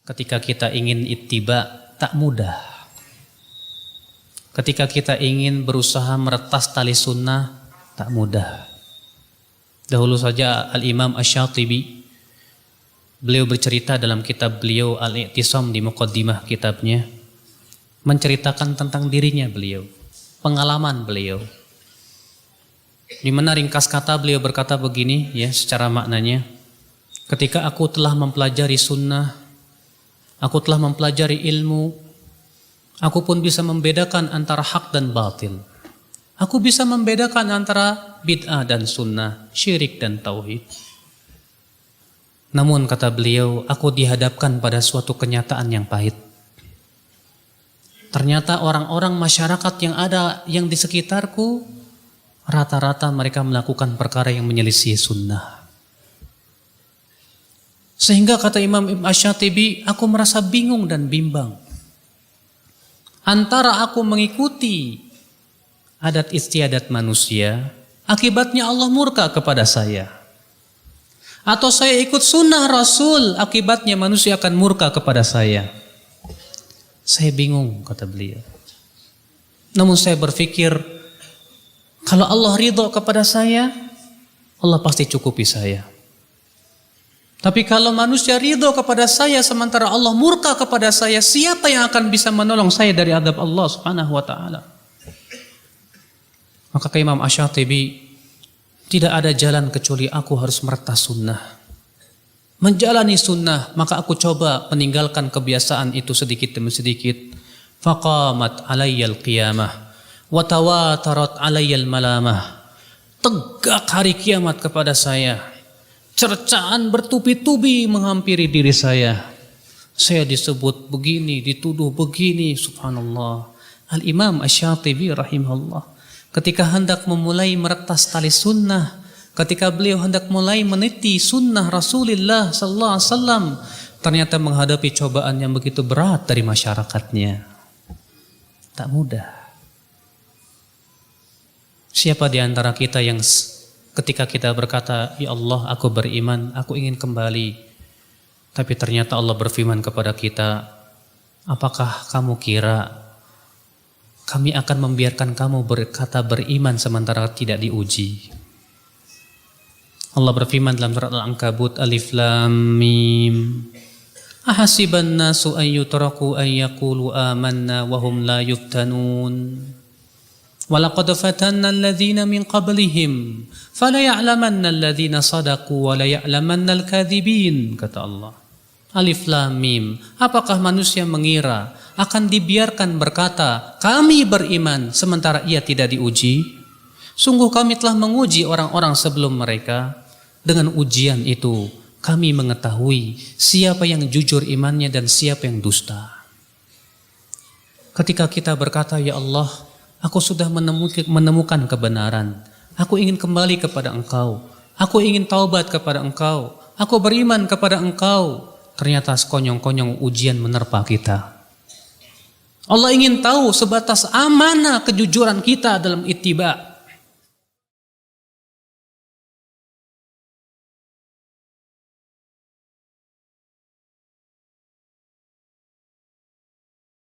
Ketika kita ingin ittiba, tak mudah. Ketika kita ingin berusaha meretas tali sunnah, tak mudah. Dahulu saja Al-Imam Asy-Syatibi, beliau bercerita dalam kitab beliau Al-I'tisam di muqaddimah kitabnya, menceritakan tentang dirinya beliau, pengalaman beliau. Di mana ringkas kata beliau berkata begini ya, secara maknanya, ketika aku telah mempelajari sunnah, aku telah mempelajari ilmu, aku pun bisa membedakan antara hak dan batil. Aku bisa membedakan antara bid'ah dan sunnah, syirik dan tauhid. Namun kata beliau, aku dihadapkan pada suatu kenyataan yang pahit. Ternyata orang-orang masyarakat yang ada yang di sekitarku, rata-rata mereka melakukan perkara yang menyelisih sunnah. Sehingga kata Imam Ibn Asy-Syatibi, aku merasa bingung dan bimbang. Antara aku mengikuti adat istiadat manusia, akibatnya Allah murka kepada saya. Atau saya ikut sunnah Rasul, akibatnya manusia akan murka kepada saya. Saya bingung, kata beliau. Namun saya berpikir, kalau Allah ridho kepada saya, Allah pasti cukupi saya. Tapi kalau manusia ridho kepada saya sementara Allah murka kepada saya, siapa yang akan bisa menolong saya dari azab Allah Subhanahu wa taala? Maka ke Imam Asy-Syatibi, tidak ada jalan kecuali aku harus meretas sunnah. Menjalani sunnah, maka aku coba meninggalkan kebiasaan itu sedikit demi sedikit. Faqamat alayyal qiyamah wa tawatarat alayyal malamah. Tegak hari kiamat kepada saya. Cercaan bertubi-tubi menghampiri diri saya. Saya disebut begini, dituduh begini, subhanallah. Al-Imam Asy-Syatibi rahimahullah, ketika hendak memulai meretas tali sunnah, ketika beliau hendak mulai meniti sunnah Rasulullah sallallahu alaihi wasallam, ternyata menghadapi cobaan yang begitu berat dari masyarakatnya. Tak mudah. Siapa di antara kita yang ketika kita berkata, ya Allah, aku beriman, aku ingin kembali, tapi ternyata Allah berfirman kepada kita, apakah kamu kira kami akan membiarkan kamu berkata beriman sementara tidak diuji? Allah berfirman dalam surat Al-Ankabut, Alif Lam Mim, ahasiban nasu an yutraku an yaqulu amanna wa hum la yuftanun. Walaqad fatanna alladhina min qablihim fala ya'lamanna alladhina sadaqu wa la ya'lamanna al-kadhibin, kata Allah. Alif Lam Mim, apakah manusia mengira akan dibiarkan berkata kami beriman sementara ia tidak diuji? Sungguh kami telah menguji orang-orang sebelum mereka. Dengan ujian itu kami mengetahui siapa yang jujur imannya dan siapa yang dusta. Ketika kita berkata, ya Allah, aku sudah menemukan kebenaran, aku ingin kembali kepada Engkau, aku ingin taubat kepada Engkau, aku beriman kepada Engkau, ternyata sekonyong-konyong ujian menerpa kita. Allah ingin tahu sebatas amanah kejujuran kita dalam ittiba.